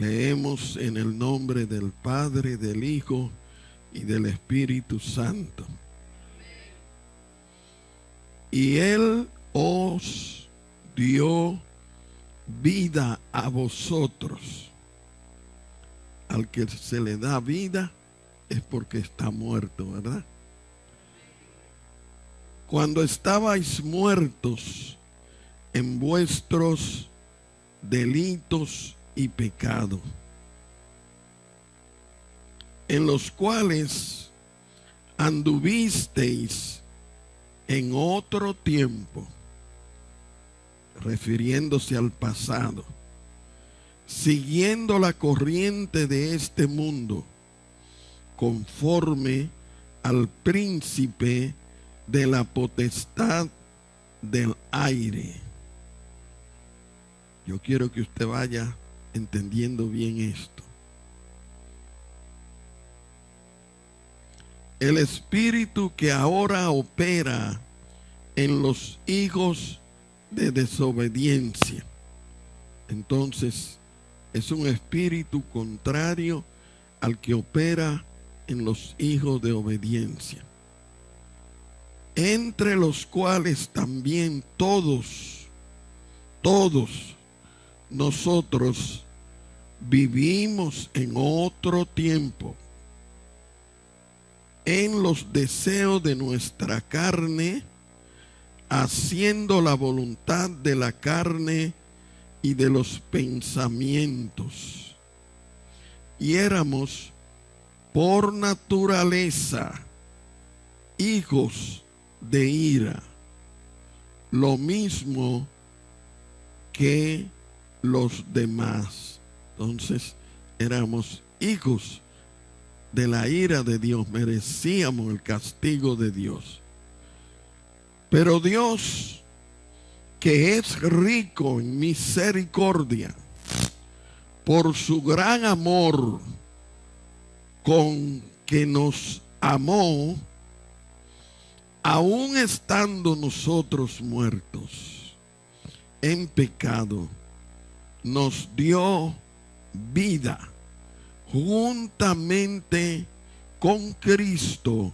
Leemos en el nombre del Padre, del Hijo y del Espíritu Santo. Y Él os dio vida a vosotros. Al que se le da vida es porque está muerto, ¿verdad? Cuando estabais muertos en vuestros delitos y pecado, en los cuales anduvisteis en otro tiempo, refiriéndose al pasado, siguiendo la corriente de este mundo, conforme al príncipe de la potestad del aire. Yo quiero que usted vaya entendiendo bien esto. El espíritu que ahora opera en los hijos de desobediencia. Entonces, es un espíritu contrario al que opera en los hijos de obediencia, entre los cuales también todos nosotros vivimos en otro tiempo, en los deseos de nuestra carne, haciendo la voluntad de la carne y de los pensamientos. Y éramos por naturaleza hijos de ira, lo mismo que los demás. Entonces éramos hijos de la ira de Dios, merecíamos el castigo de Dios. Pero Dios, que es rico en misericordia, por su gran amor con que nos amó, aun estando nosotros muertos en pecado, nos dio vida juntamente con Cristo.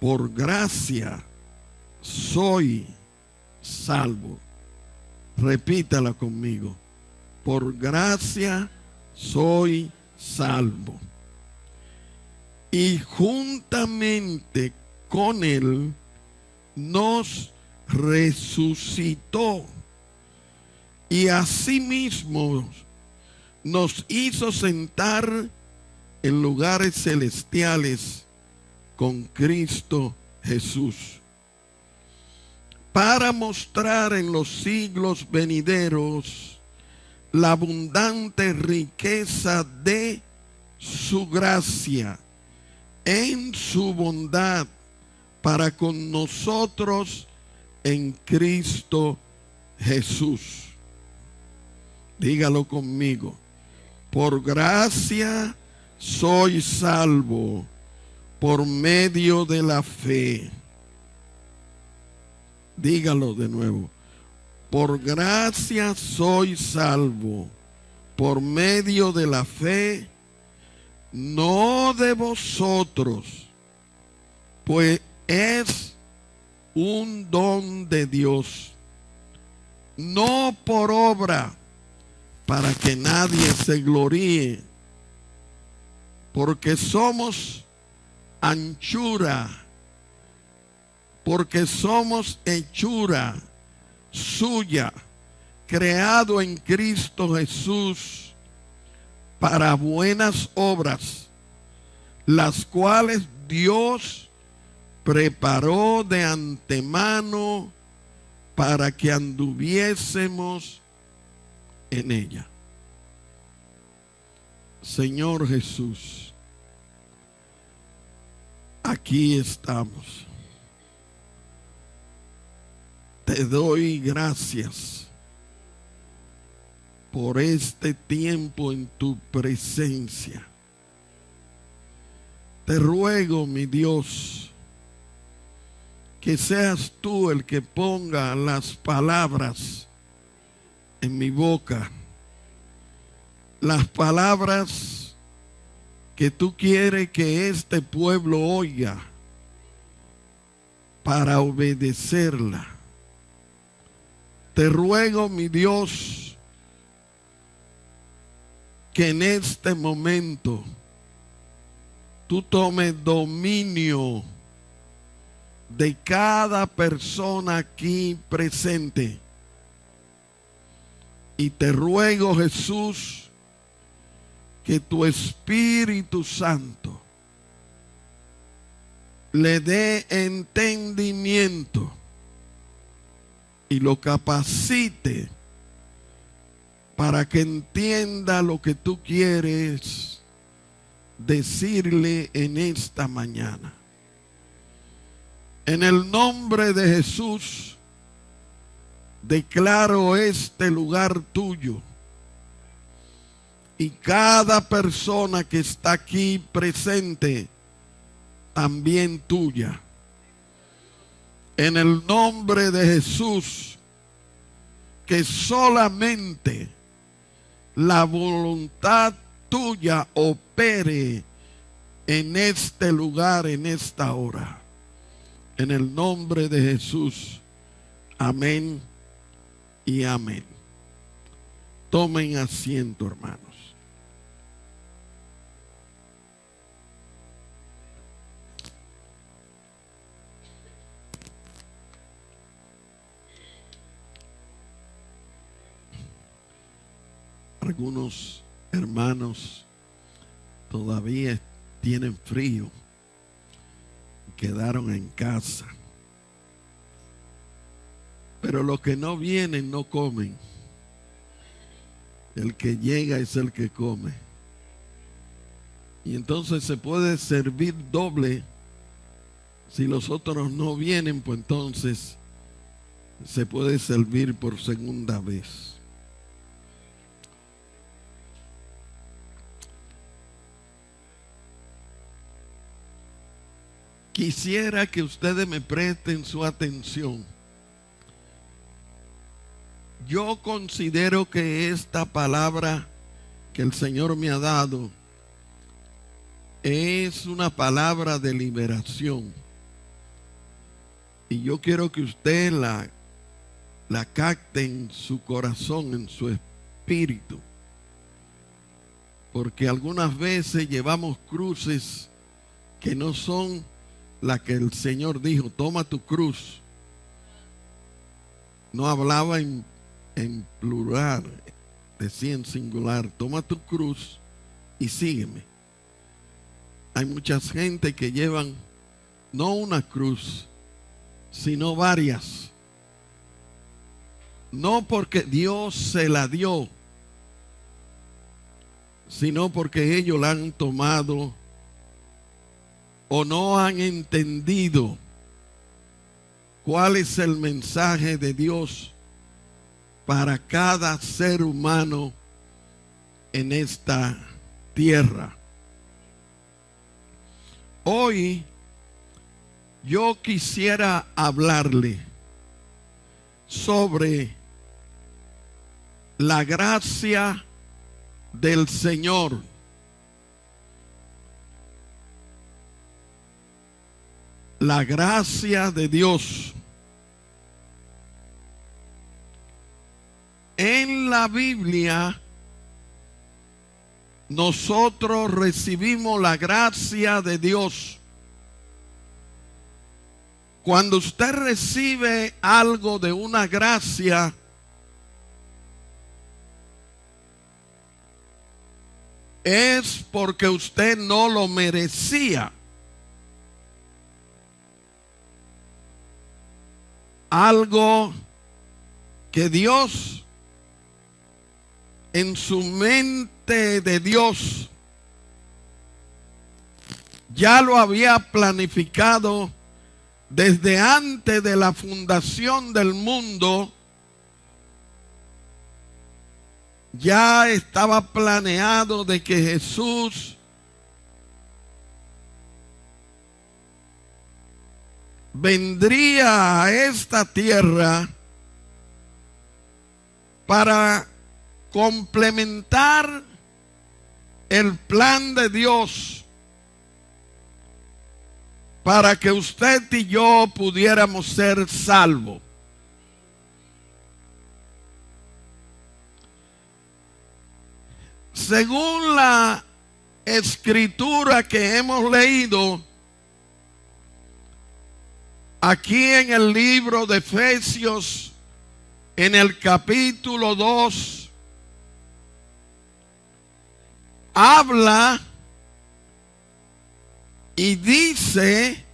Por gracia soy salvo. Repítala conmigo. Por gracia soy salvo. Y juntamente con Él nos resucitó. Y asimismo nos hizo sentar en lugares celestiales con Cristo Jesús, para mostrar en los siglos venideros la abundante riqueza de su gracia en su bondad para con nosotros en Cristo Jesús. Dígalo conmigo. Por gracia soy salvo por medio de la fe. Dígalo de nuevo. Por gracia soy salvo por medio de la fe, no de vosotros, pues es un don de Dios, no por obra, para que nadie se gloríe, porque somos anchura, porque somos hechura suya, creado en Cristo Jesús para buenas obras, las cuales Dios preparó de antemano para que anduviésemos en ella. Señor Jesús, aquí estamos. Te doy gracias por este tiempo en tu presencia. Te ruego, mi Dios, que seas tú el que ponga las palabras en mi boca las palabras que tú quieres que este pueblo oiga para obedecerla. Te ruego, mi Dios, que en este momento tú tomes dominio de cada persona aquí presente. Y te ruego, Jesús, que tu Espíritu Santo le dé entendimiento y lo capacite para que entienda lo que tú quieres decirle en esta mañana. En el nombre de Jesús, declaro este lugar tuyo y cada persona que está aquí presente también tuya. En el nombre de Jesús, que solamente la voluntad tuya opere en este lugar, en esta hora. En el nombre de Jesús. Amén y amén. Tomen asiento, hermanos. Algunos hermanos todavía tienen frío, quedaron en casa, pero los que no vienen no comen. El que llega es el que come, y entonces se puede servir doble. Si los otros no vienen, pues entonces se puede servir por segunda vez. Quisiera que ustedes me presten su atención. Yo considero que esta palabra que el Señor me ha dado es una palabra de liberación. Y yo quiero que usted la capte en su corazón, en su espíritu. Porque algunas veces llevamos cruces que no son la que el Señor dijo, toma tu cruz. No hablaba en plural, decía en singular, toma tu cruz y sígueme. Hay mucha gente que llevan no una cruz, sino varias. No porque Dios se la dio, sino porque ellos la han tomado o no han entendido cuál es el mensaje de Dios para cada ser humano en esta tierra. Hoy yo quisiera hablarle sobre la gracia del Señor. La gracia de Dios. En la Biblia, nosotros recibimos la gracia de Dios. Cuando usted recibe algo de una gracia, es porque usted no lo merecía. Algo que Dios, en su mente de Dios, ya lo había planificado desde antes de la fundación del mundo. Ya estaba planeado de que Jesús vendría a esta tierra para complementar el plan de Dios para que usted y yo pudiéramos ser salvos. Según la escritura que hemos leído aquí en el libro de Efesios, en el capítulo 2, habla y dice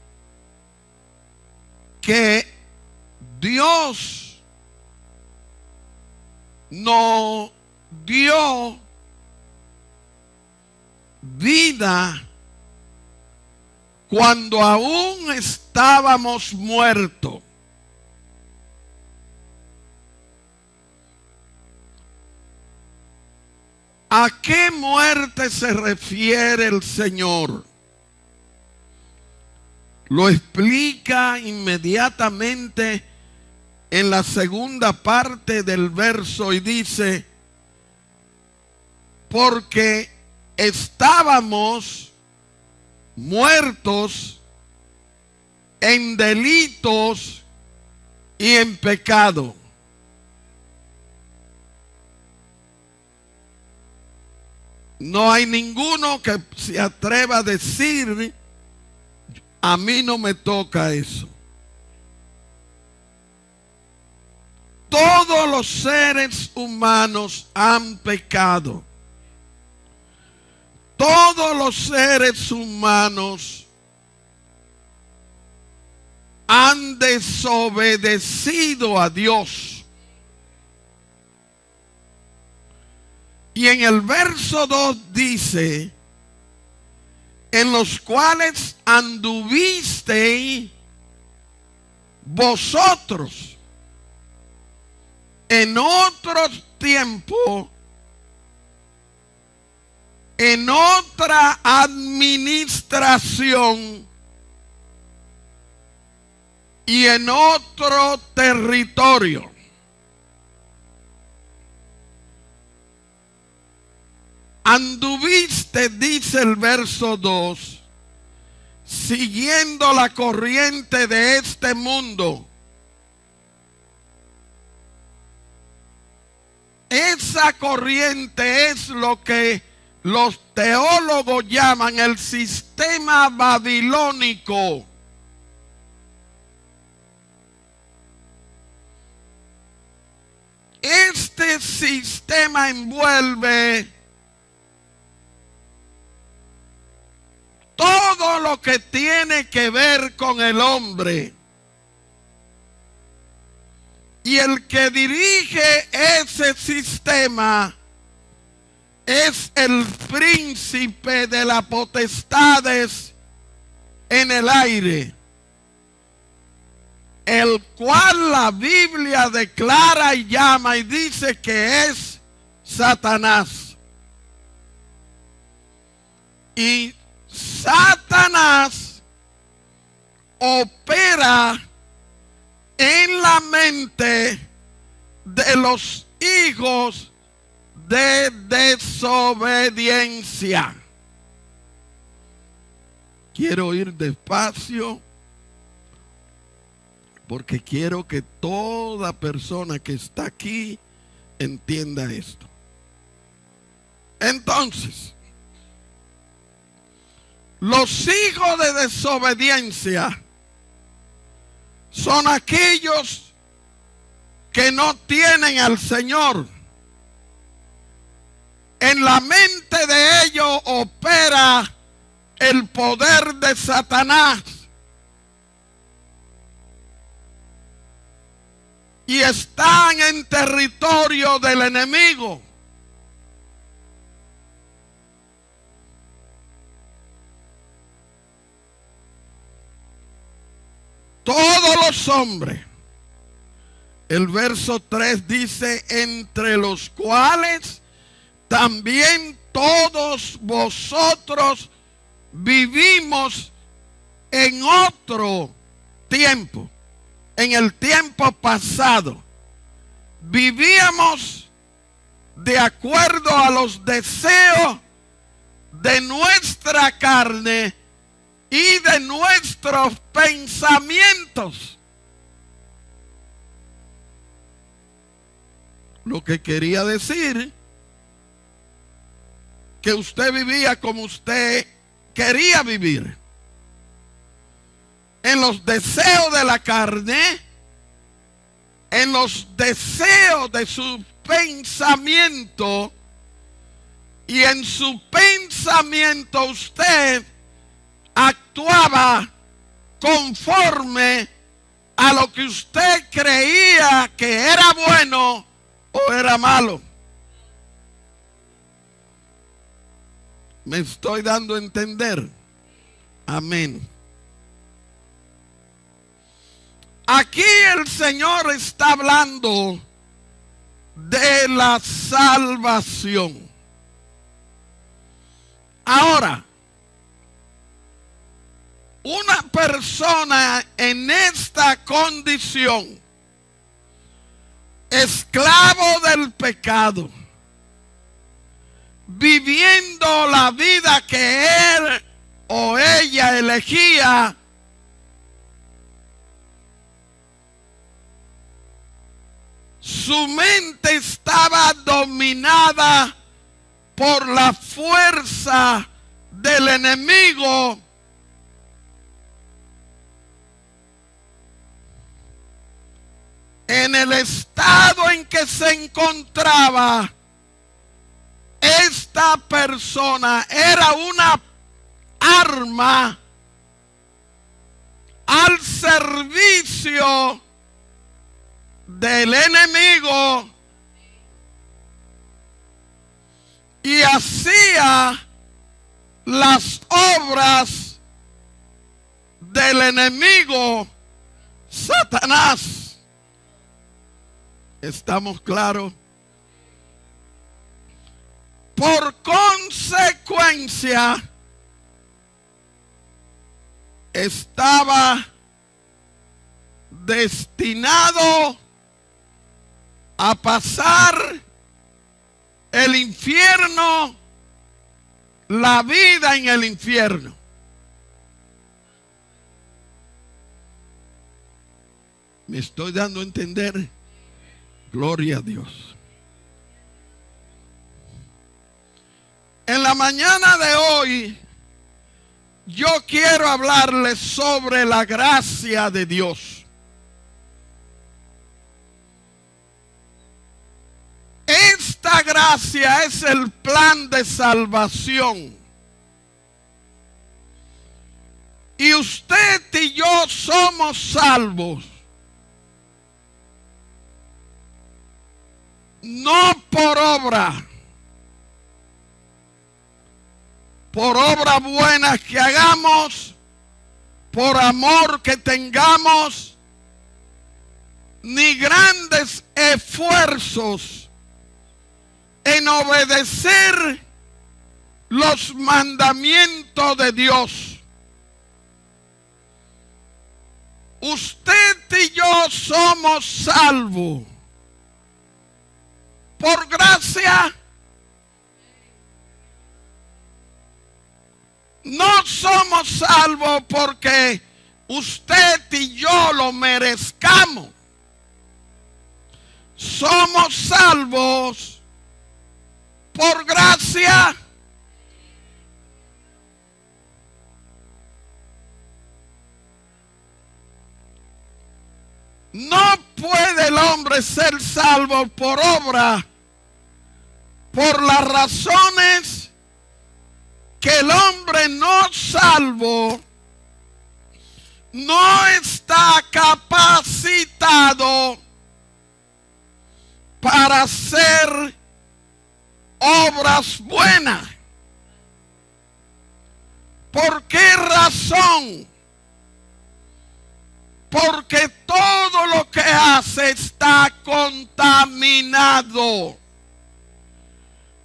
que Dios nos dio vida cuando aún estábamos muertos. ¿A qué muerte se refiere el Señor? Lo explica inmediatamente en la segunda parte del verso y dice: porque estábamos muertos en delitos y en pecado. No hay ninguno que se atreva a decir: a mí no me toca eso. Todos los seres humanos han pecado. Todos los seres humanos han desobedecido a Dios. Y en el verso 2 dice: en los cuales anduvisteis vosotros en otros tiempos, en otra administración y en otro territorio. Anduviste, dice el verso 2, siguiendo la corriente de este mundo. Esa corriente es lo que los teólogos llaman el sistema babilónico. Este sistema envuelve todo lo que tiene que ver con el hombre. Y el que dirige ese sistema es el príncipe de las potestades en el aire, el cual la Biblia declara y llama y dice que es Satanás. Y Satanás opera en la mente de los hijos de desobediencia. Quiero ir despacio porque quiero que toda persona que está aquí entienda esto. Entonces, los hijos de desobediencia son aquellos que no tienen al Señor. En la mente de ellos opera el poder de Satanás. Y están en territorio del enemigo. Todos los hombres. El verso 3 dice: entre los cuales también todos vosotros vivimos en otro tiempo, en el tiempo pasado. Vivíamos de acuerdo a los deseos de nuestra carne y de nuestros pensamientos. Lo que quería decir que usted vivía como usted quería vivir, en los deseos de la carne, en los deseos de su pensamiento, y en su pensamiento usted actuaba conforme a lo que usted creía que era bueno o era malo. ¿Me estoy dando a entender? Amén. Aquí el Señor está hablando de la salvación. Ahora, una persona en esta condición, esclavo del pecado, viviendo la vida que él o ella elegía, su mente estaba dominada por la fuerza del enemigo, en el estado en que se encontraba. Esta persona era una arma al servicio del enemigo y hacía las obras del enemigo, Satanás. ¿Estamos claros? Por consecuencia, estaba destinado a pasar el infierno, la vida en el infierno. ¿Me estoy dando a entender? Gloria a Dios. En la mañana de hoy, yo quiero hablarles sobre la gracia de Dios. Esta gracia es el plan de salvación. Y usted y yo somos salvos, no por obras buenas que hagamos, por amor que tengamos, ni grandes esfuerzos en obedecer los mandamientos de Dios. Usted y yo somos salvos por gracia. No somos salvos porque usted y yo lo merezcamos. Somos salvos por gracia. No puede el hombre ser salvo por obra, por las razones que el hombre no salvo no está capacitado para hacer obras buenas. ¿Por qué razón? Porque todo lo que hace está contaminado.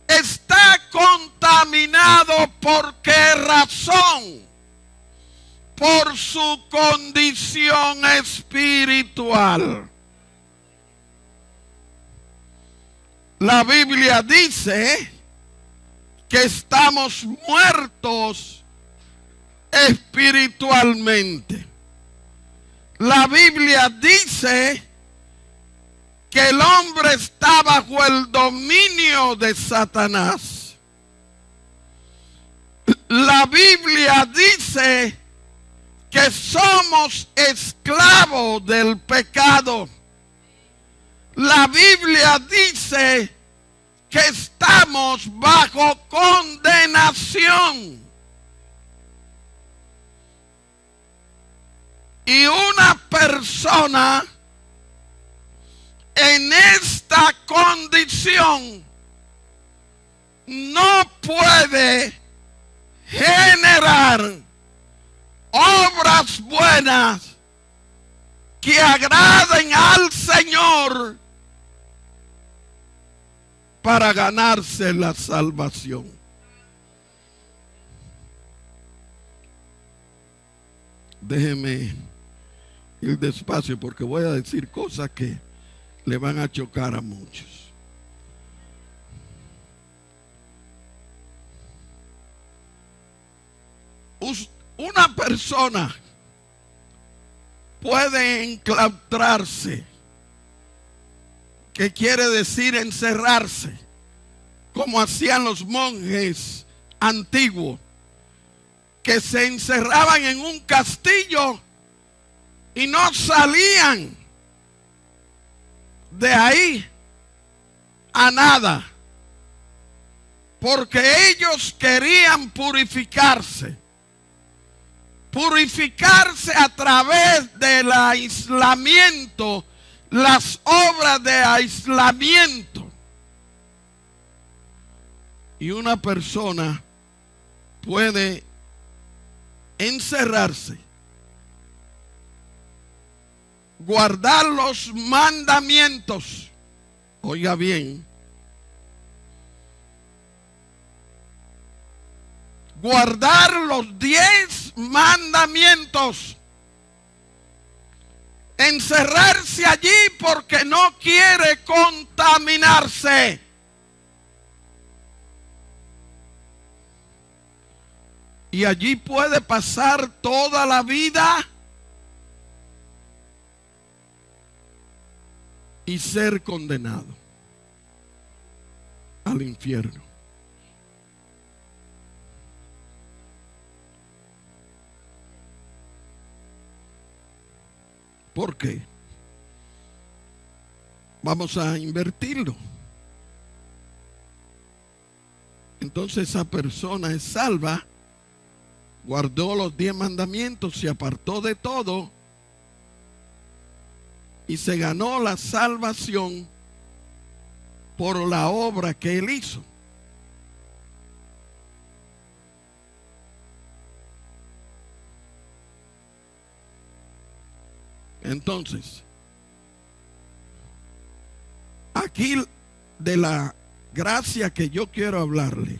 Está contaminado. ¿Por qué razón? Por su condición espiritual. La Biblia dice que estamos muertos espiritualmente. La Biblia dice que el hombre está bajo el dominio de Satanás. La Biblia dice que somos esclavos del pecado. La Biblia dice que estamos bajo condenación. Y una persona en esta condición no puede generar obras buenas que agraden al Señor para ganarse la salvación. Déjeme ir despacio porque voy a decir cosas que le van a chocar a muchos. Una persona puede enclaustrarse, que quiere decir encerrarse, como hacían los monjes antiguos, que se encerraban en un castillo y no salían de ahí a nada, porque ellos querían purificarse a través del aislamiento, las obras de aislamiento. Y una persona puede encerrarse, guardar los mandamientos, oiga bien, guardar los 10 mandamientos, encerrarse allí porque no quiere contaminarse. Y allí puede pasar toda la vida y ser condenado al infierno. ¿Por qué? Vamos a invertirlo. Entonces esa persona es salva, guardó los 10 mandamientos, se apartó de todo y se ganó la salvación por la obra que él hizo. Entonces, aquí de la gracia que yo quiero hablarle,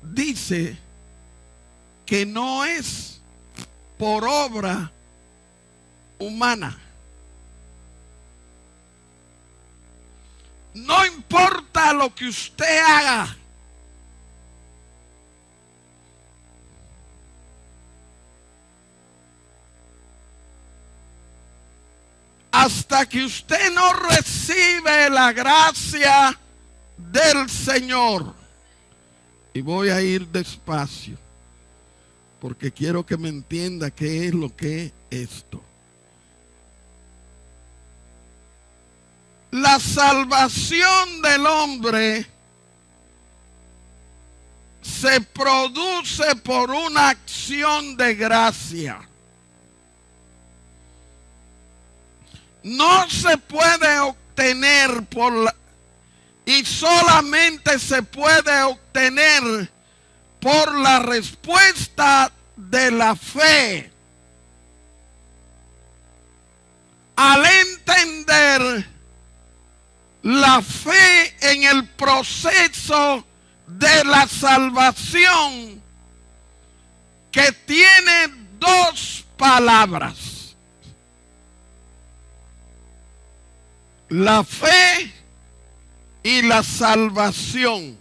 dice que no es por obra humana. No importa lo que usted haga. Hasta que usted no recibe la gracia del Señor. Y voy a ir despacio, porque quiero que me entienda qué es lo que es esto. La salvación del hombre se produce por una acción de gracia. No se puede obtener y solamente se puede obtener por la respuesta de la fe. Al entender la fe en el proceso de la salvación, que tiene 2 palabras. La fe y la salvación.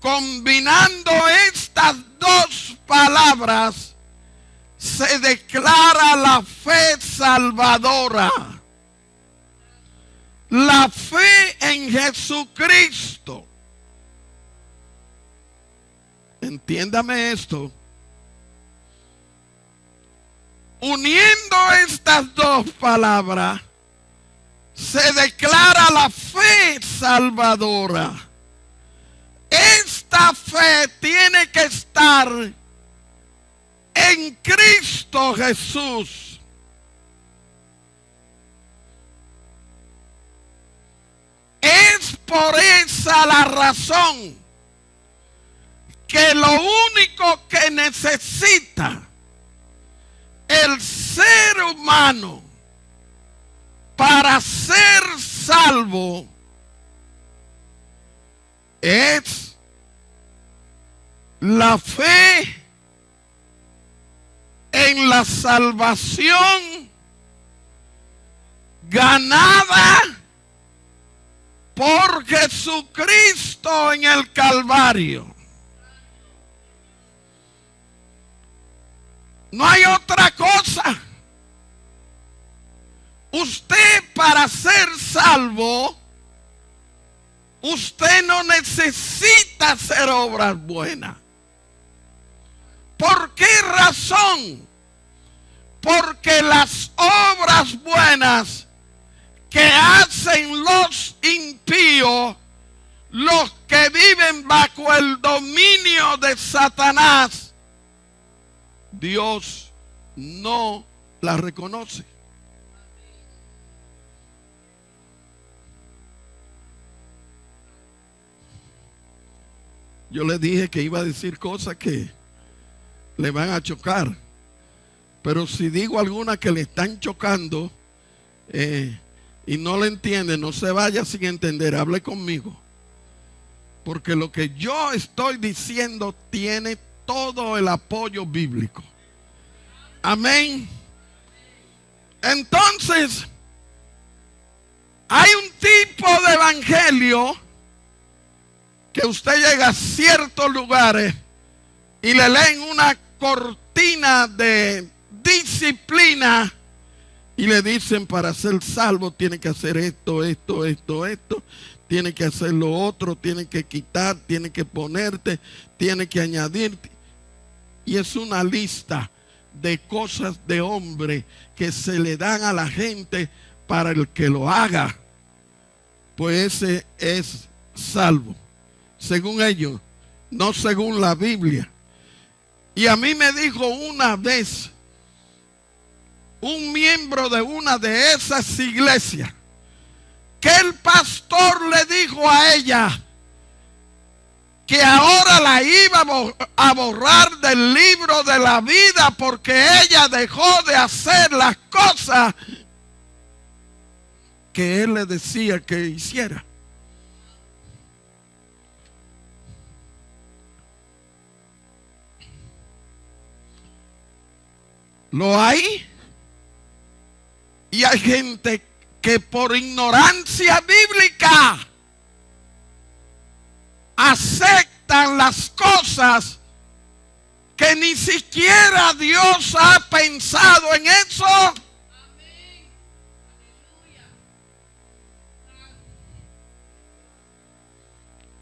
combinando estas dos palabras, se declara la fe salvadora. La fe en Jesucristo. Entiéndame esto. Uniendo estas dos palabras, se declara la fe salvadora. Esta fe tiene que estar en Cristo Jesús. Es por esa la razón que lo único que necesita el ser humano para ser salvo es la fe en la salvación ganada por Jesucristo en el Calvario. No hay otra cosa. Usted, para ser salvo, usted no necesita hacer obras buenas. ¿Por qué razón? Porque las obras buenas que hacen los impíos, los que viven bajo el dominio de Satanás, Dios no las reconoce. Yo le dije que iba a decir cosas que le van a chocar. Pero si digo alguna que le están chocando y no le entiende, no se vaya sin entender, hable conmigo. Porque lo que yo estoy diciendo tiene todo el apoyo bíblico. Amén. Entonces, hay un tipo de evangelio que usted llega a ciertos lugares y le leen una cortina de disciplina y le dicen: para ser salvo tiene que hacer esto, tiene que hacer lo otro, tiene que quitar, tiene que ponerte, tiene que añadirte. Y es una lista de cosas de hombre que se le dan a la gente para el que lo haga, pues ese es salvo, según ellos, no según la Biblia. Y a mí me dijo una vez un miembro de una de esas iglesias que el pastor le dijo a ella que ahora la iba a borrar del libro de la vida porque ella dejó de hacer las cosas que él le decía que hiciera. Lo hay. Y hay gente que por ignorancia bíblica aceptan las cosas que ni siquiera Dios ha pensado en eso. Amén.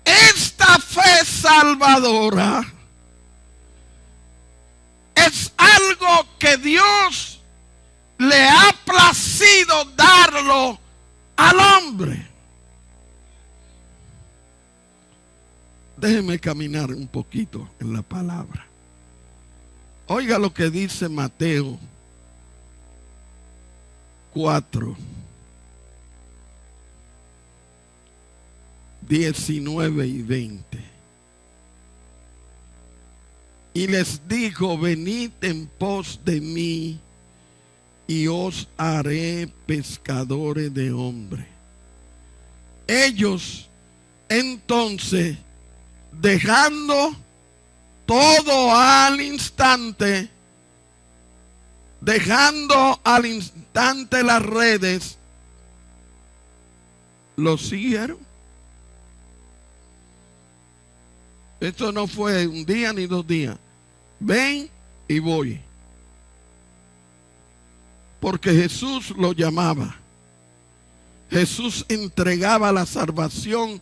Esta fe salvadora es algo que Dios le ha placido darlo al hombre. Déjeme caminar un poquito en la palabra. Oiga lo que dice Mateo 4, 19 y 20. Y les dijo: venid en pos de mí y os haré pescadores de hombres. Ellos entonces, dejando todo al instante, las redes, lo siguieron. Esto no fue un día ni 2 días. Ven y voy. Porque Jesús lo llamaba. Jesús entregaba la salvación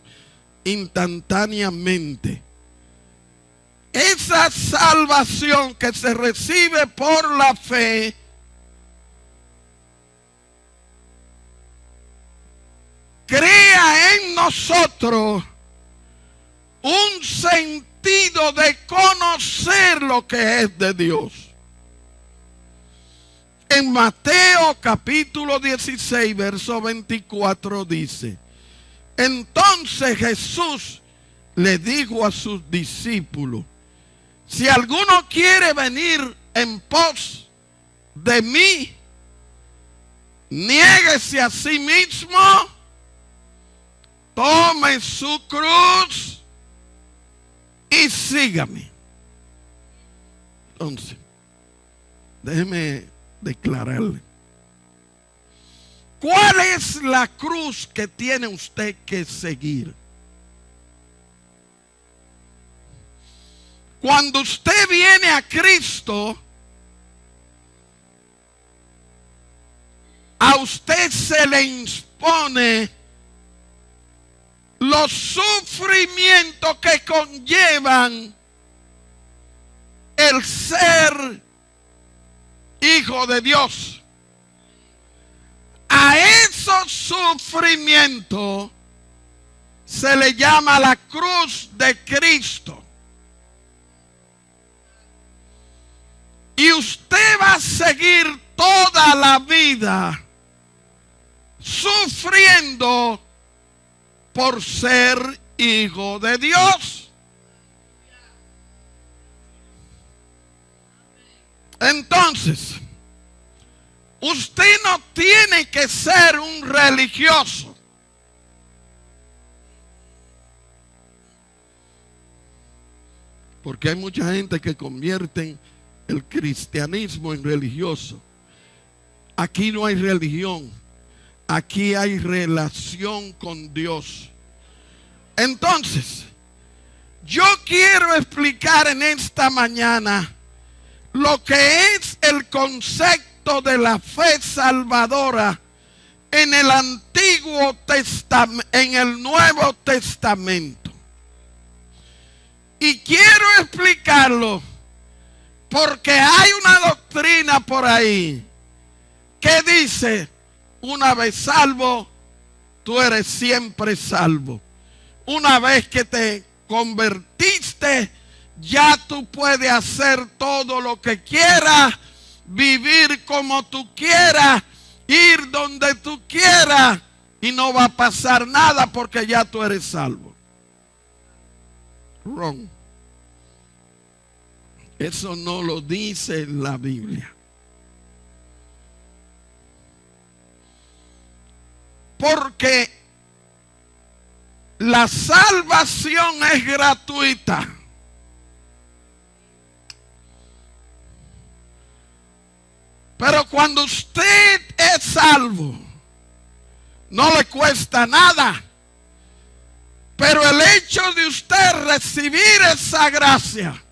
instantáneamente. Esa salvación que se recibe por la fe crea en nosotros un sentido de conocer lo que es de Dios. En Mateo capítulo 16, verso 24 dice: entonces Jesús le dijo a sus discípulos: si alguno quiere venir en pos de mí, niéguese a sí mismo, tome su cruz y sígame. Entonces, déjeme declararle: ¿cuál es la cruz que tiene usted que seguir? Cuando usted viene a Cristo, a usted se le impone los sufrimientos que conllevan el ser hijo de Dios. A esos sufrimientos se le llama la cruz de Cristo. Y usted va a seguir toda la vida sufriendo por ser hijo de Dios. Entonces, usted no tiene que ser un religioso. Porque hay mucha gente que convierte el cristianismo en religioso. Aquí no hay religión. Aquí hay relación con Dios. Entonces, yo quiero explicar en esta mañana lo que es el concepto de la fe salvadora en el Antiguo Testamento, en el Nuevo Testamento. Y quiero explicarlo porque hay una doctrina por ahí que dice: una vez salvo, tú eres siempre salvo. Una vez que te convertiste, ya tú puedes hacer todo lo que quieras, vivir como tú quieras, ir donde tú quieras, y no va a pasar nada porque ya tú eres salvo. Wrong. Eso no lo dice la Biblia. Porque la salvación es gratuita. Pero cuando usted es salvo, no le cuesta nada. Pero el hecho de usted recibir esa gracia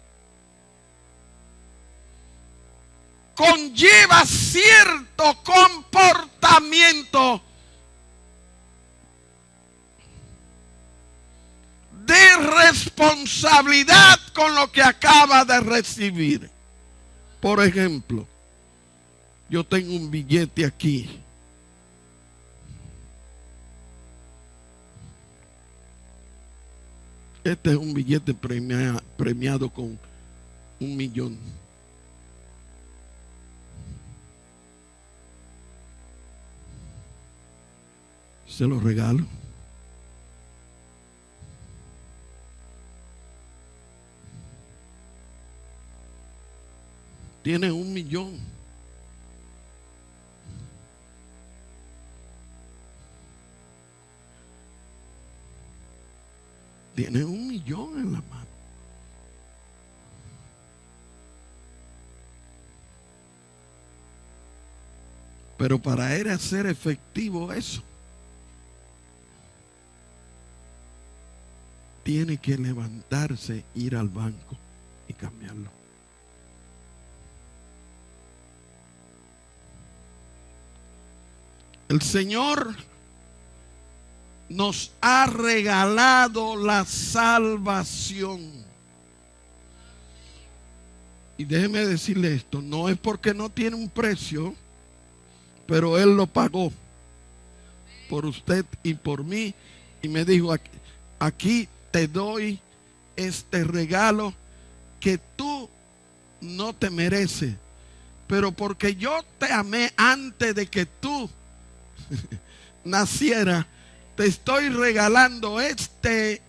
conlleva cierto comportamiento de responsabilidad con lo que acaba de recibir. Por ejemplo, yo tengo un billete aquí. Este es un billete premiado con 1 millón. Se lo regalo. Tiene 1 millón. Tiene 1 millón en la mano. Pero para él hacer efectivo eso, tiene que levantarse, ir al banco y cambiarlo. El Señor nos ha regalado la salvación. Y déjeme decirle esto, no es porque no tiene un precio, pero Él lo pagó por usted y por mí. Y me dijo, aquí te doy este regalo que tú no te mereces, pero porque yo te amé antes de que tú naciera, te estoy regalando este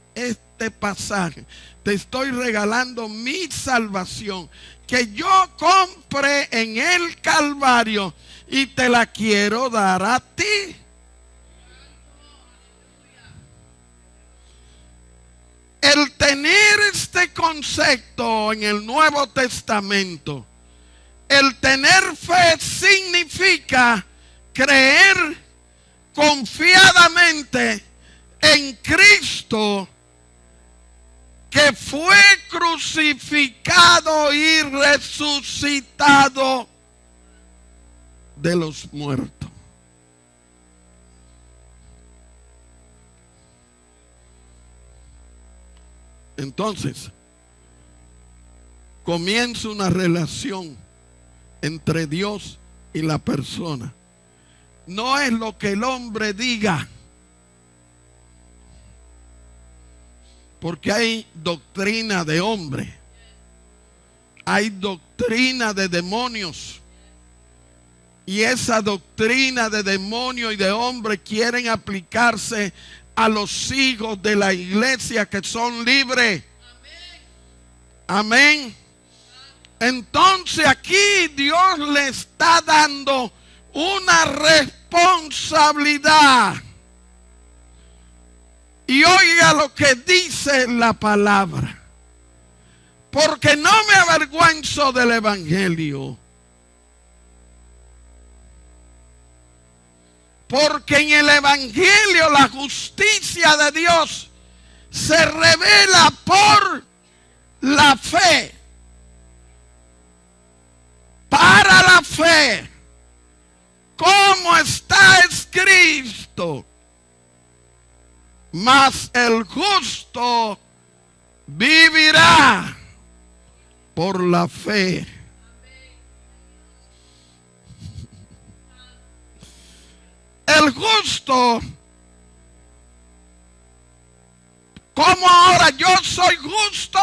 pasaje. Te estoy regalando mi salvación, que yo compré en el Calvario, y te la quiero dar a ti. El tener este concepto en el Nuevo Testamento, el tener fe significa creer confiadamente en Cristo, que fue crucificado y resucitado de los muertos. Entonces, comienza una relación entre Dios y la persona. No es lo que el hombre diga, porque hay doctrina de hombre, hay doctrina de demonios, y esa doctrina de demonio y de hombre quieren aplicarse a los hijos de la iglesia que son libres. Amén. Entonces aquí Dios le está dando una responsabilidad. Y oiga lo que dice la palabra. Porque no me avergüenzo del evangelio. Porque en el evangelio la justicia de Dios se revela por la fe. Para la fe. Como está escrito. Mas el justo vivirá por la fe. El justo, como ahora yo soy justo,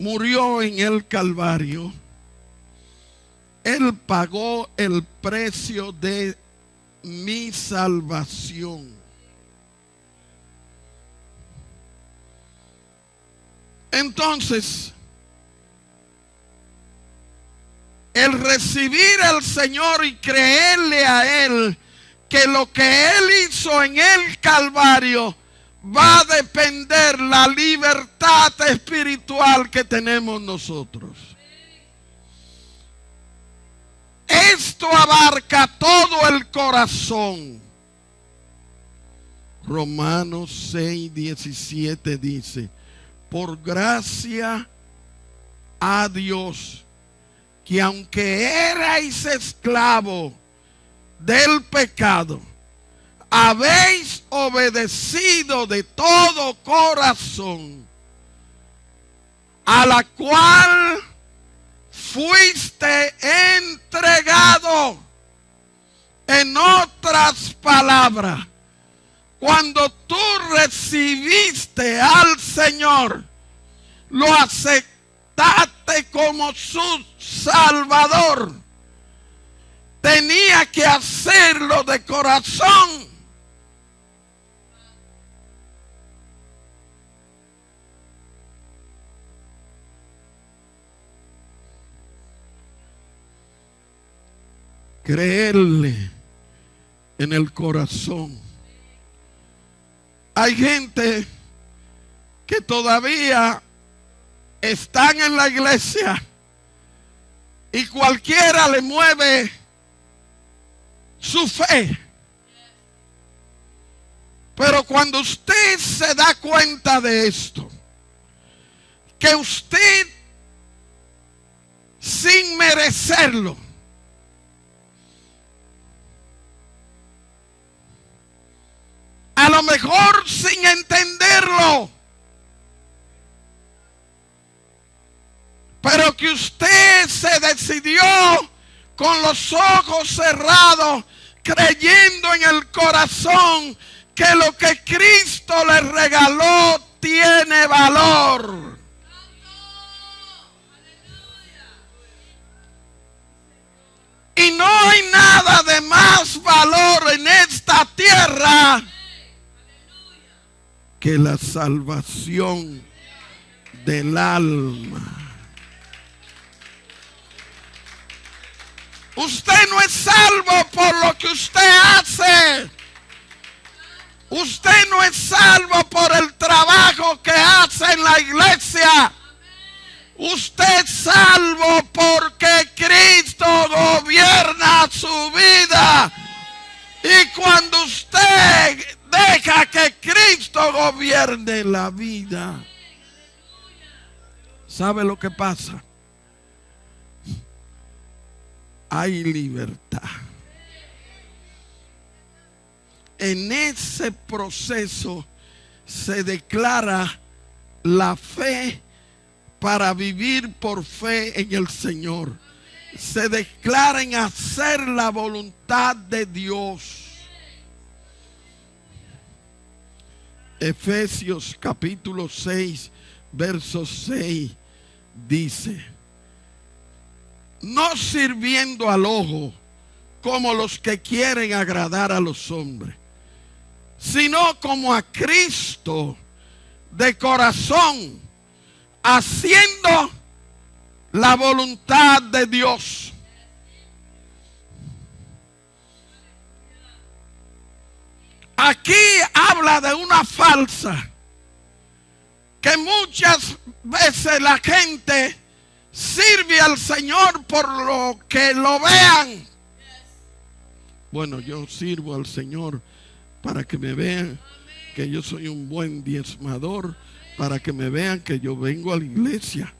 murió en el Calvario. Él pagó el precio de mi salvación. Entonces, el recibir al Señor y creerle a Él, que lo que Él hizo en el Calvario va a depender la libertad espiritual que tenemos nosotros. Esto abarca todo el corazón. Romanos 6:17 dice: por gracia a Dios, que aunque erais esclavos del pecado, habéis obedecido de todo corazón, a la cual fuiste entregado. En otras palabras, cuando tú recibiste al Señor, lo aceptaste como su Salvador, tenía que hacerlo de corazón. Creerle en el corazón. Hay gente que todavía están en la iglesia y cualquiera le mueve su fe. Pero cuando usted se da cuenta de esto, que usted sin merecerlo, a lo mejor sin entenderlo, pero que usted se decidió con los ojos cerrados, creyendo en el corazón que lo que Cristo le regaló tiene valor. Y no hay nada de más valor en esta tierra que la salvación del alma. Usted no es salvo por lo que usted hace. Usted no es salvo por el trabajo que hace en la iglesia. Usted es salvo porque Cristo gobierna su vida. Y cuando usted deja que Cristo gobierne la vida, ¿sabe lo que pasa? Hay libertad. En ese proceso se declara la fe para vivir por fe en el Señor. Se declara en hacer la voluntad de Dios. Efesios capítulo 6, verso 6 dice: no sirviendo al ojo como los que quieren agradar a los hombres, sino como a Cristo de corazón, haciendo la voluntad de Dios. Aquí habla de una falsa, que muchas veces la gente sirve al Señor por lo que lo vean. Bueno, yo sirvo al Señor para que me vean que yo soy un buen diezmador, para que me vean que yo vengo a la iglesia,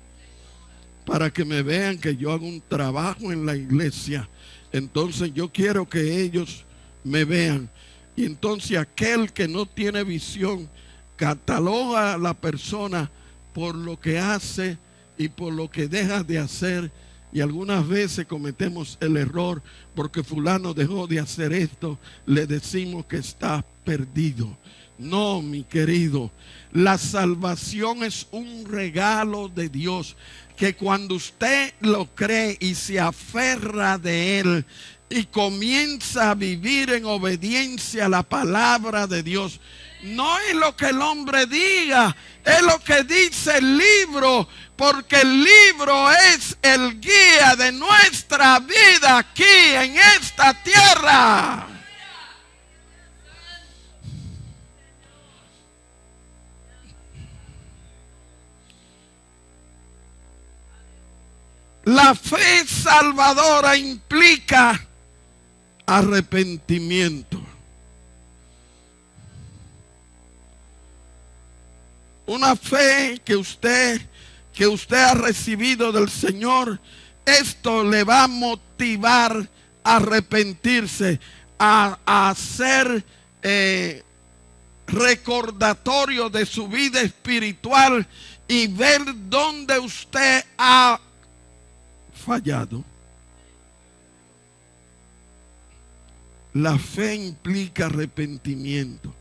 para que me vean que yo hago un trabajo en la iglesia. Entonces yo quiero que ellos me vean. Y entonces aquel que no tiene visión cataloga a la persona por lo que hace y por lo que deja de hacer. Y algunas veces cometemos el error, porque fulano dejó de hacer esto, le decimos que está perdido. No, mi querido, la salvación es un regalo de Dios, que cuando usted lo cree y se aferra de él y comienza a vivir en obediencia a la palabra de Dios, no es lo que el hombre diga, es lo que dice el libro, porque el libro es el guía de nuestra vida aquí en esta tierra. La fe salvadora implica arrepentimiento. Una fe que usted ha recibido del Señor, esto le va a motivar a arrepentirse, a hacer recordatorio de su vida espiritual y ver dónde usted ha fallado. La fe implica arrepentimiento.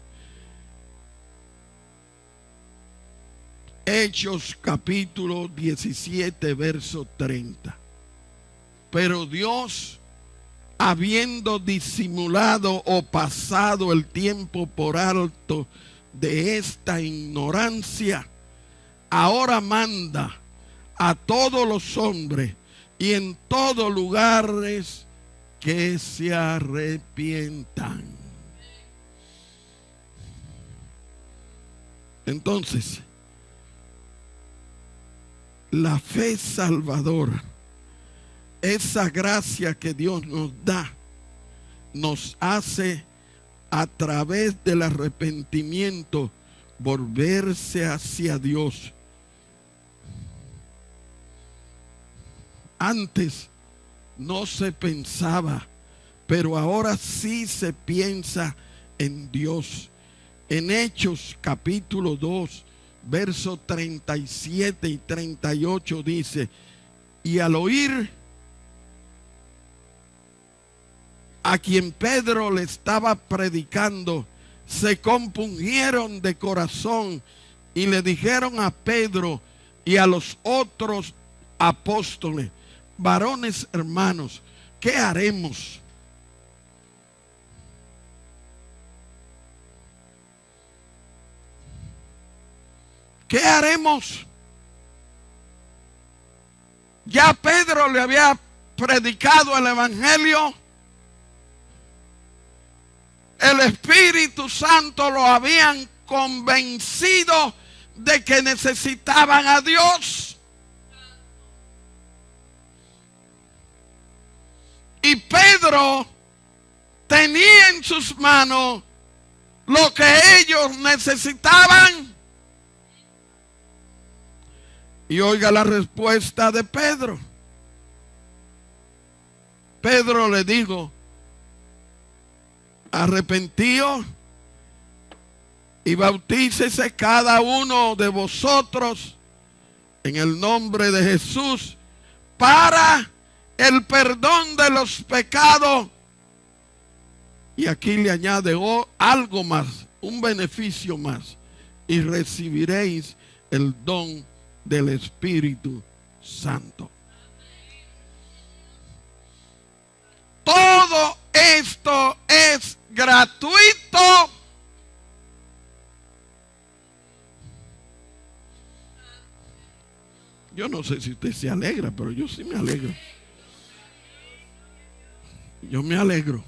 Hechos capítulo 17, verso 30. Pero Dios, habiendo disimulado o pasado el tiempo por alto de esta ignorancia, ahora manda a todos los hombres y en todos lugares que se arrepientan. Entonces, la fe salvadora, esa gracia que Dios nos da, nos hace a través del arrepentimiento volverse hacia Dios. Antes no se pensaba, pero ahora sí se piensa en Dios. En Hechos capítulo 2, versos 37 y 38 dice: y al oír a quien Pedro le estaba predicando, se compungieron de corazón y le dijeron a Pedro y a los otros apóstoles: varones hermanos, ¿qué haremos? ¿Qué haremos? Ya Pedro le había predicado el evangelio. El Espíritu Santo lo habían convencido de que necesitaban a Dios. Y Pedro tenía en sus manos lo que ellos necesitaban. Y oiga la respuesta de Pedro. Pedro le dijo: arrepentíos y bautícese cada uno de vosotros en el nombre de Jesús para el perdón de los pecados. Y aquí le añade algo más, un beneficio más: y recibiréis el don del Espíritu Santo. Todo esto es gratuito. Yo no sé si usted se alegra, pero yo sí me alegro. Yo me alegro.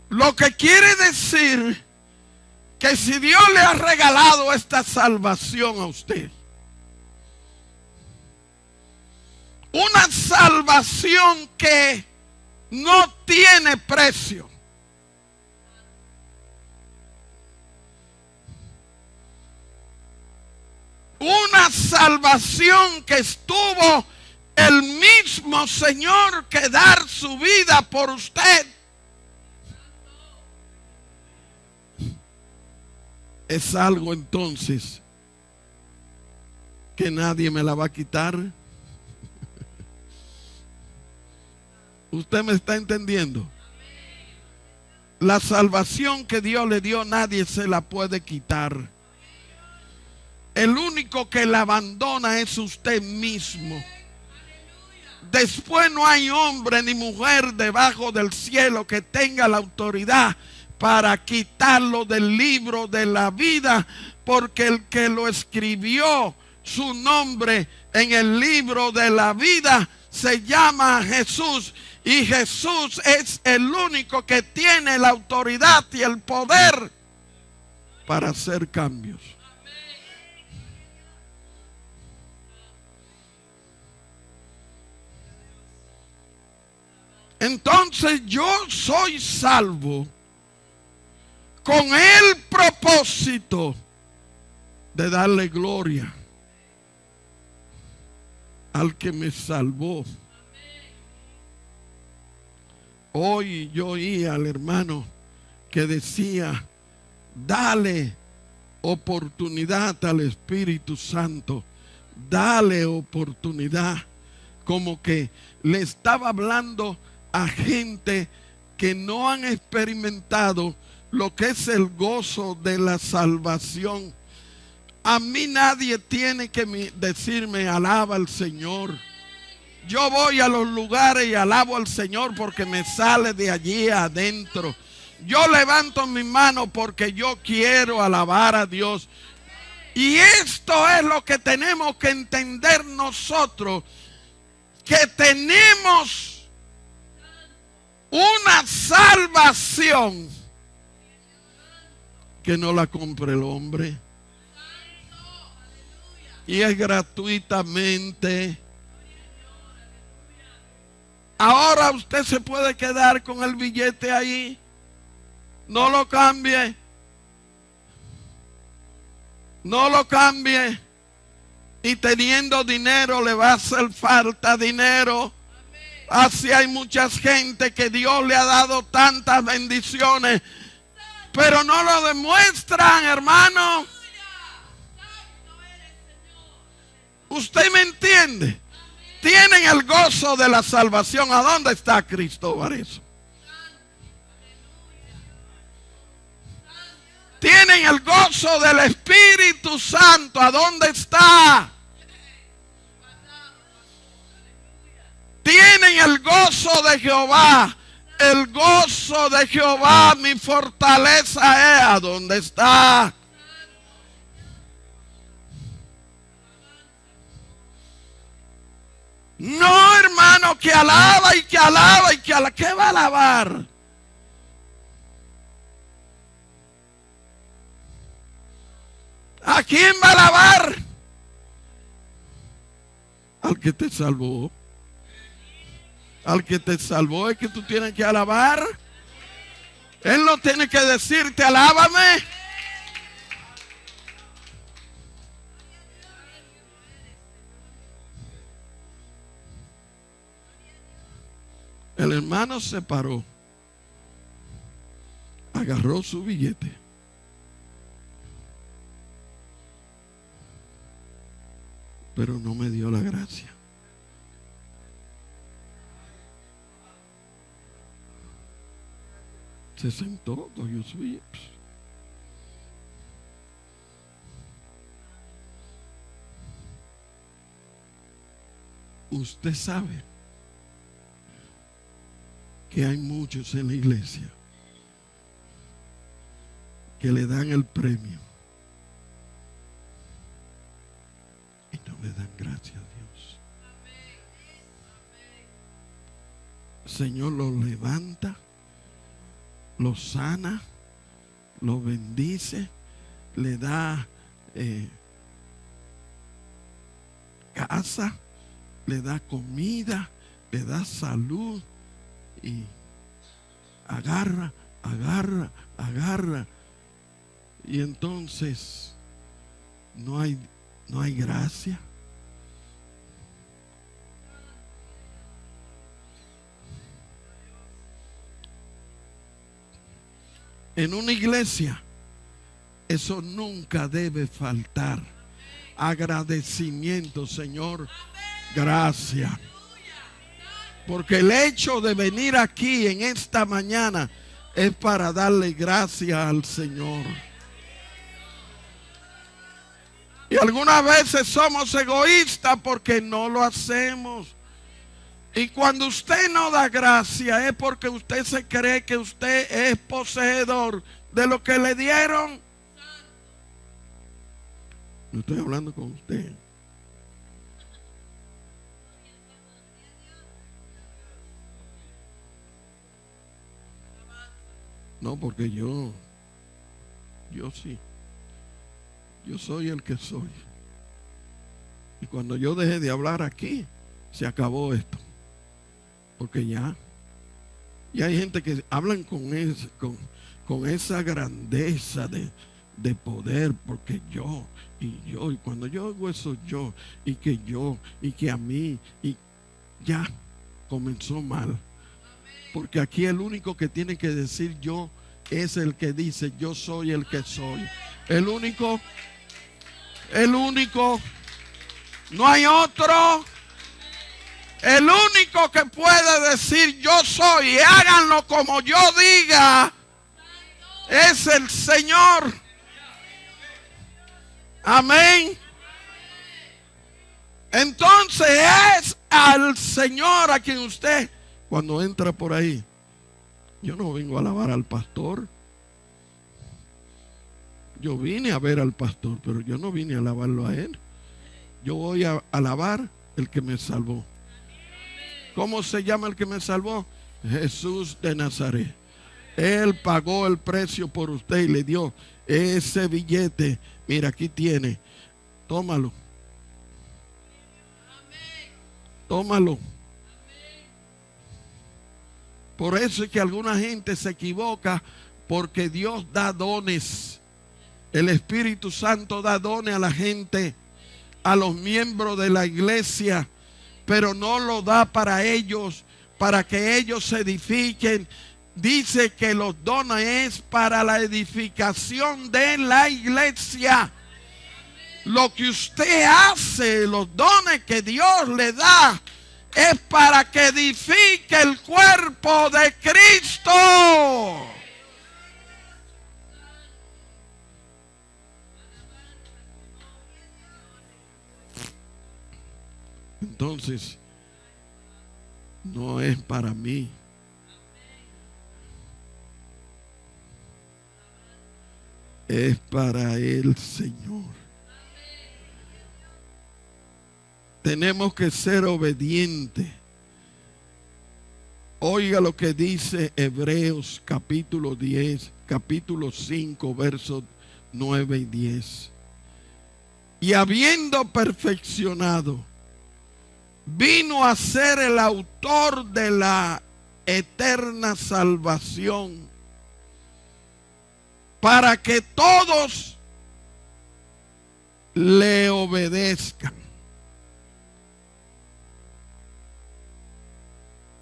Lo que quiere decir que si Dios le ha regalado esta salvación a usted, una salvación que no tiene precio, una salvación que estuvo el mismo Señor que dar su vida por usted, es algo entonces que nadie me la va a quitar. ¿Usted me está entendiendo? La salvación que Dios le dio, nadie se la puede quitar. El único que la abandona es usted mismo. Después no hay hombre ni mujer debajo del cielo que tenga la autoridad para quitarlo del libro de la vida, porque el que lo escribió, su nombre en el libro de la vida, se llama Jesús. Y Jesús es el único que tiene la autoridad y el poder para hacer cambios. Entonces yo soy salvo con el propósito de darle gloria al que me salvó. Hoy yo oí al hermano que decía: dale oportunidad al Espíritu Santo, dale oportunidad. Como que le estaba hablando a gente que no han experimentado lo que es el gozo de la salvación. A mí nadie tiene que decirme alaba al Señor. Yo voy a los lugares y alabo al Señor porque me sale de allí adentro. Yo levanto mi mano porque yo quiero alabar a Dios. Y esto es lo que tenemos que entender nosotros, que tenemos una salvación que no la compra el hombre. Y es gratuitamente. Ahora usted se puede quedar con el billete ahí. No lo cambie. No lo cambie. Y teniendo dinero le va a hacer falta dinero. Así hay mucha gente que Dios le ha dado tantas bendiciones, pero no lo demuestran, hermano. ¿Usted me entiende? Tienen el gozo de la salvación. ¿A dónde está Cristóbal eso? Tienen el gozo del Espíritu Santo. ¿A dónde está? Tienen el gozo de Jehová. El gozo de Jehová, mi fortaleza es. ¿A dónde está? No, hermano, que alaba y que alaba y que alaba. ¿Qué va a alabar? ¿A quién va a alabar? Al que te salvó. Al que te salvó es que tú tienes que alabar. Él no tiene que decirte alábame. El hermano se paró, agarró su billete, pero no me dio la gracia. Se sentó, cogió su billete. Usted sabe que hay muchos en la iglesia que le dan el premio y no le dan gracias a Dios. El Señor los levanta, los sana, los bendice, le da casa, le da comida, le da salud. Y agarra. Y entonces no hay gracia. En una iglesia eso nunca debe faltar. Agradecimiento, Señor, gracias. Porque el hecho de venir aquí en esta mañana es para darle gracias al Señor. Y algunas veces somos egoístas porque no lo hacemos. Y cuando usted no da gracia es porque usted se cree que usted es poseedor de lo que le dieron. No estoy hablando con usted. No, porque yo sí. Yo soy el que soy. Y cuando yo dejé de hablar aquí, se acabó esto. Porque ya hay gente que hablan con esa grandeza de poder, porque yo, y cuando yo hago eso yo, y que a mí, y ya comenzó mal. Porque aquí el único que tiene que decir yo es el que dice yo soy el que soy. El único. No hay otro. El único que puede decir yo soy y háganlo como yo diga es el Señor. Amén. Entonces es al Señor a quien usted, cuando entra por ahí, yo no vengo a alabar al pastor. Yo vine a ver al pastor, pero yo no vine a alabarlo a él. Yo voy a alabar el que me salvó. ¿Cómo se llama el que me salvó? Jesús de Nazaret. Él pagó el precio por usted y le dio ese billete. Mira, aquí tiene. Tómalo. Tómalo. Por eso es que alguna gente se equivoca, porque Dios da dones. El Espíritu Santo da dones a la gente, a los miembros de la iglesia, pero no lo da para ellos, para que ellos se edifiquen. Dice que los dones es para la edificación de la iglesia. Lo que usted hace, los dones que Dios le da, es para que edifique el cuerpo de Cristo. Entonces, no es para mí. Es para el Señor. Tenemos que ser obedientes. Oiga lo que dice Hebreos capítulo 10, capítulo 5, versos 9 y 10. Y habiendo perfeccionado, vino a ser el autor de la eterna salvación, para que todos le obedezcan.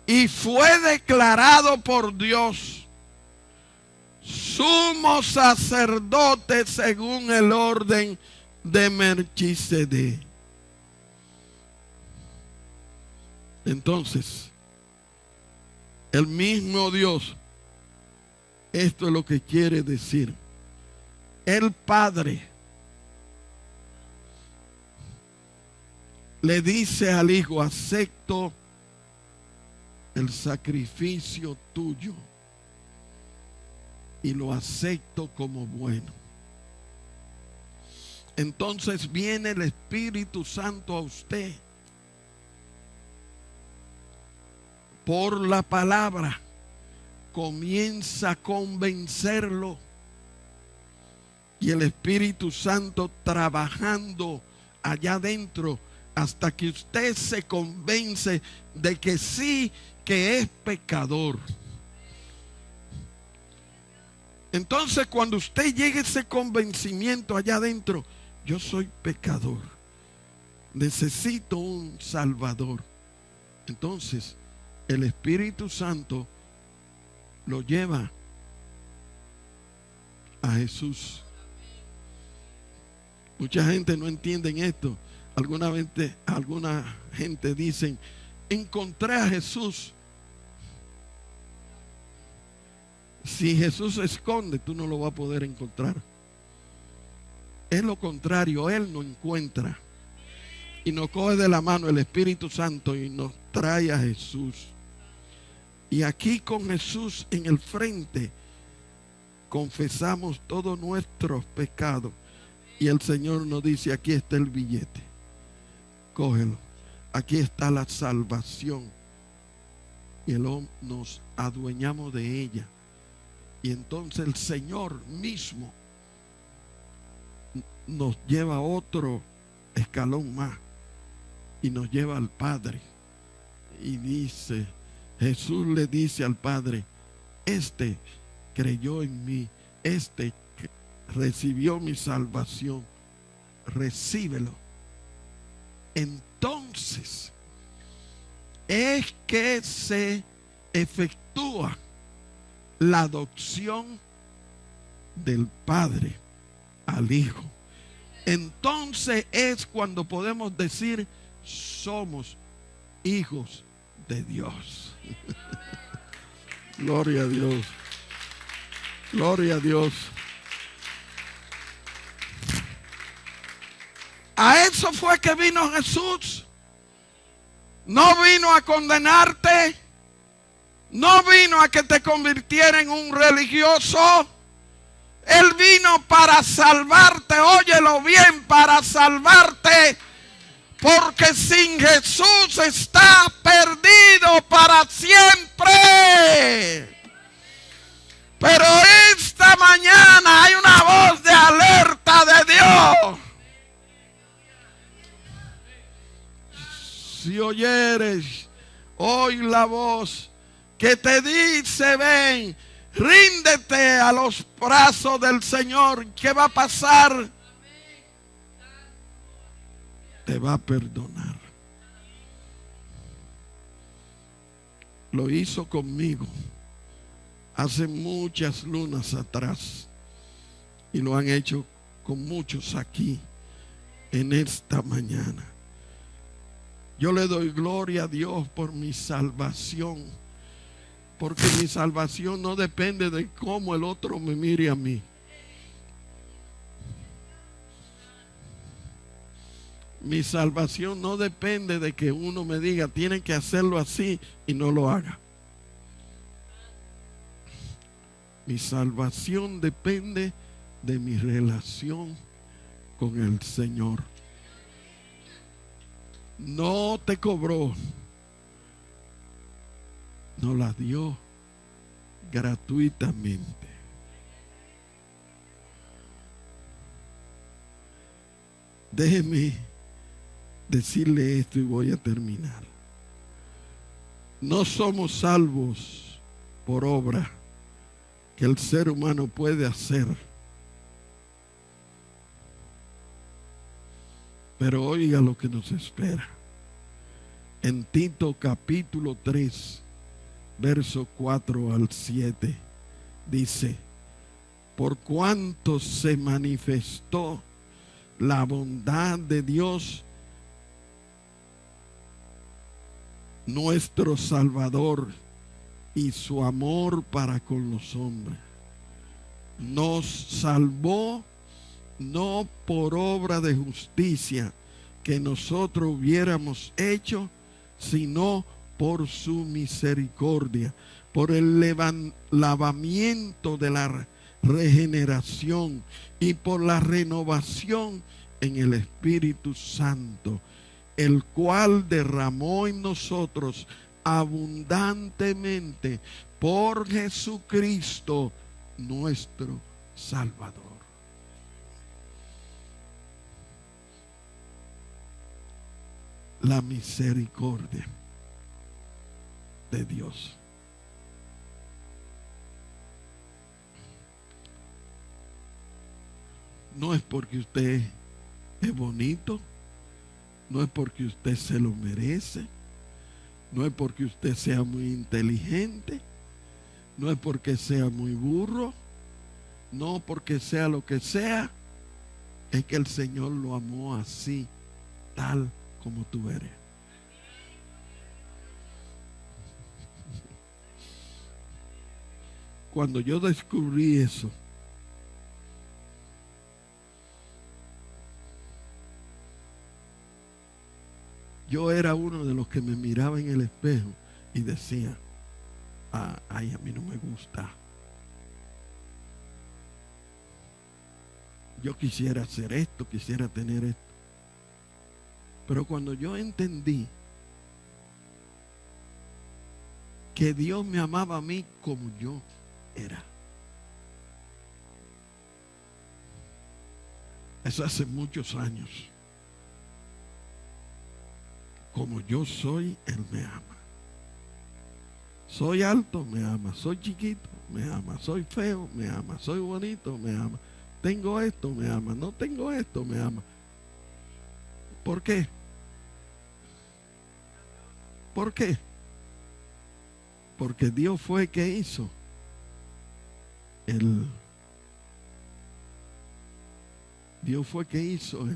Y fue declarado por Dios sumo sacerdote según el orden de Melquisedec. Entonces, el mismo Dios, esto es lo que quiere decir. El Padre le dice al Hijo: acepto el sacrificio tuyo y lo acepto como bueno. Entonces viene el Espíritu Santo a usted por la palabra, comienza a convencerlo, y el Espíritu Santo trabajando allá adentro hasta que usted se convence de que sí, que es pecador. Entonces, cuando usted llegue a ese convencimiento allá adentro: yo soy pecador, necesito un Salvador. Entonces, el Espíritu Santo lo lleva a Jesús. Mucha gente no entiende esto. Alguna gente dicen: encontré a Jesús. Si Jesús se esconde, tú no lo vas a poder encontrar. Es lo contrario, Él nos encuentra y nos coge de la mano el Espíritu Santo y nos trae a Jesús. Y aquí con Jesús en el frente confesamos todos nuestros pecados, y el Señor nos dice: aquí está el billete, cógelo, aquí está la salvación. Y nos adueñamos de ella. Y entonces el Señor mismo nos lleva a otro escalón más y nos lleva al Padre. Y dice, Jesús le dice al Padre: este creyó en mí, este recibió mi salvación, recíbelo. Entonces es que se efectúa la adopción del Padre al Hijo. entonces es cuando podemos decir somos hijos de Dios. Gloria a Dios. Gloria a Dios. A eso fue que vino Jesús. No vino a condenarte. No vino a que te convirtiera en un religioso. Él vino para salvarte. Óyelo bien, para salvarte. Porque sin Jesús está perdido para siempre. Pero esta mañana hay una voz de alerta de Dios. Si oyeres hoy la voz que te dice, ven, ríndete a los brazos del Señor, ¿qué va a pasar? Te va a perdonar. Lo hizo conmigo hace muchas lunas atrás y lo han hecho con muchos aquí en esta mañana. Yo le doy gloria a Dios por mi salvación, porque mi salvación no depende de cómo el otro me mire a mí. Mi salvación no depende de que uno me diga tienen que hacerlo así y no lo haga. Mi salvación depende de mi relación con el Señor. No te cobró, nos la dio gratuitamente. Déjeme decirle esto y voy a terminar. No somos salvos por obra que el ser humano puede hacer. Pero oiga lo que nos espera. En Tito capítulo 3, verso 4 al 7, dice: por cuanto se manifestó la bondad de Dios, nuestro Salvador, y su amor para con los hombres. Nos salvó no por obra de justicia que nosotros hubiéramos hecho, sino por su misericordia, por el lavamiento de la regeneración y por la renovación en el Espíritu Santo, el cual derramó en nosotros abundantemente por Jesucristo nuestro Salvador. La misericordia de Dios. No es porque usted es bonito, no es porque usted se lo merece, no es porque usted sea muy inteligente, no es porque sea muy burro, no porque sea lo que sea, es que el Señor lo amó así, tal como tú eres. Cuando yo descubrí eso, yo era uno de los que me miraba en el espejo y decía, ay, a mí no me gusta. Yo quisiera hacer esto, quisiera tener esto. Pero cuando yo entendí que Dios me amaba a mí como yo era. Eso hace muchos años. Como yo soy, Él me ama. Soy alto, me ama. Soy chiquito, me ama. Soy feo, me ama. Soy bonito, me ama. Tengo esto, me ama. No tengo esto, me ama. ¿Por qué? ¿Por qué? Porque Dios fue el que hizo Dios fue que hizo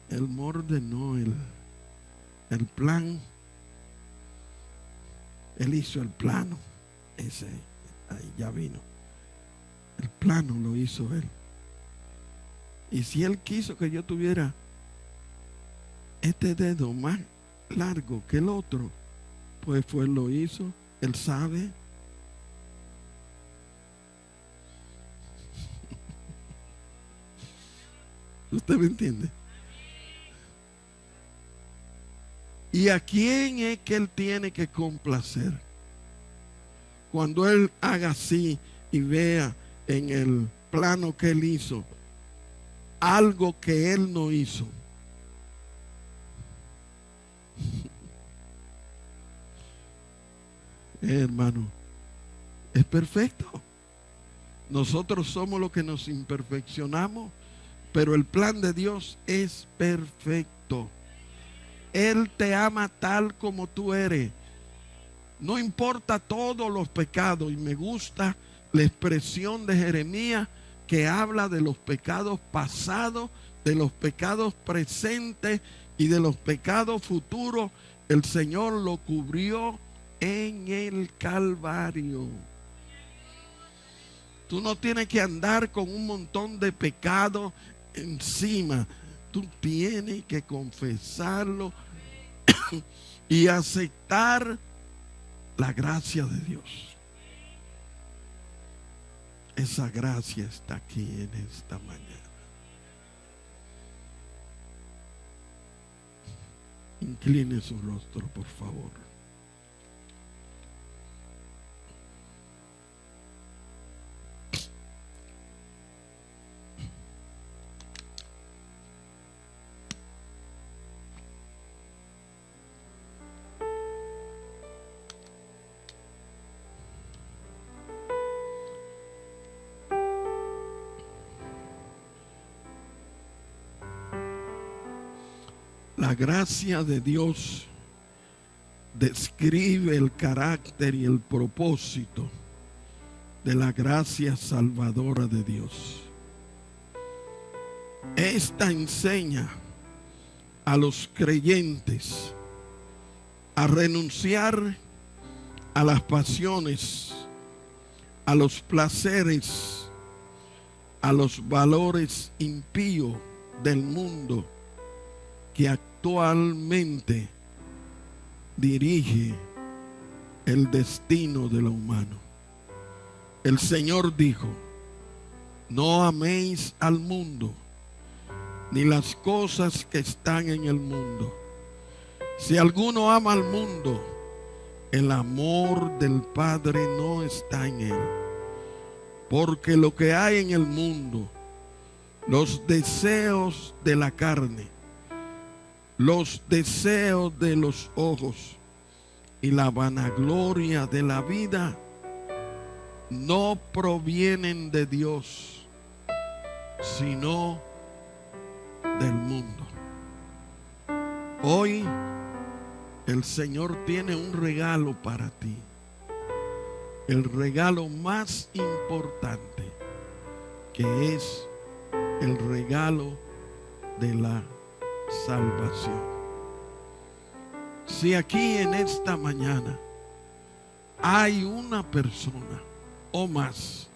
el molde, no el plan. Él hizo el plano. Ese, ahí ya vino. El plano lo hizo Él. Y si Él quiso que yo tuviera este dedo más largo que el otro, pues lo hizo. Él sabe. ¿Usted me entiende? ¿Y a quién es que Él tiene que complacer? Cuando Él haga así y vea en el plano que Él hizo algo que Él no hizo. Hermano, es perfecto. Nosotros somos los que nos imperfeccionamos, pero el plan de Dios es perfecto. Él te ama tal como tú eres. No importa todos los pecados. Y me gusta la expresión de Jeremías que habla de los pecados pasados, de los pecados presentes y de los pecados futuros. El Señor lo cubrió en el Calvario. Tú no tienes que andar con un montón de pecados encima. Tú tienes que confesarlo y aceptar la gracia de Dios. Esa gracia está aquí en esta mañana. Incline su rostro, por favor. La gracia de Dios describe el carácter y el propósito de la gracia salvadora de Dios. Esta enseña a los creyentes a renunciar a las pasiones, a los placeres, a los valores impíos del mundo que actualmente dirige el destino de lo humano. El Señor dijo: no améis al mundo, ni las cosas que están en el mundo. Si alguno ama al mundo, el amor del Padre no está en él. Porque lo que hay en el mundo, los deseos de la carne, los deseos de los ojos y la vanagloria de la vida, no provienen de Dios, sino del mundo. Hoy el Señor tiene un regalo para ti. El regalo más importante, que es el regalo de la salvación. Si aquí en esta mañana hay una persona o más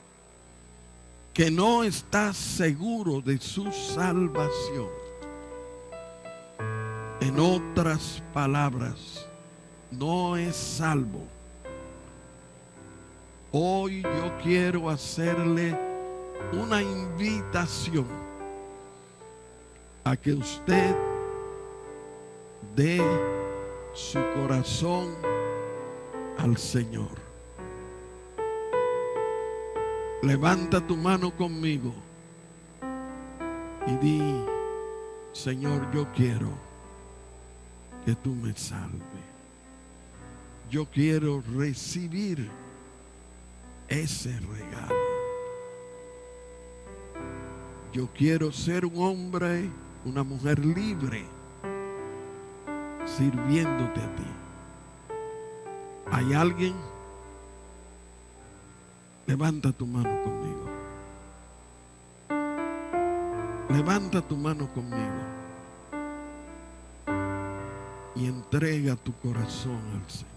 que no está seguro de su salvación, en otras palabras, no es salvo, hoy yo quiero hacerle una invitación a que usted dé su corazón al Señor. Levanta tu mano conmigo y di: Señor, yo quiero que tú me salves. Yo quiero recibir ese regalo. Yo quiero ser un hombre, una mujer libre, sirviéndote a ti. ¿Hay alguien? Levanta tu mano conmigo. Levanta tu mano conmigo y entrega tu corazón al Señor.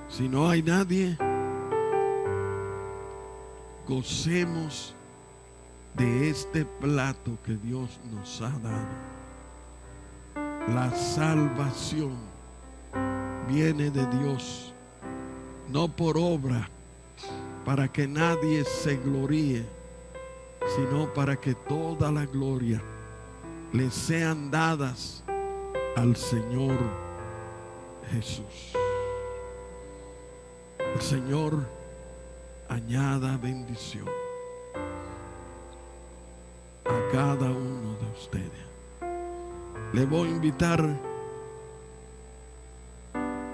Si no hay nadie, gocemos de este plato que Dios nos ha dado. La salvación viene de Dios, no por obra, para que nadie se gloríe, sino para que toda la gloria le sean dadas al Señor Jesús. El Señor añada bendición a cada uno de ustedes. Le voy a invitar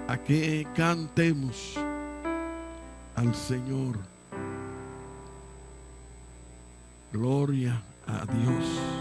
a que cantemos al Señor. Gloria a Dios.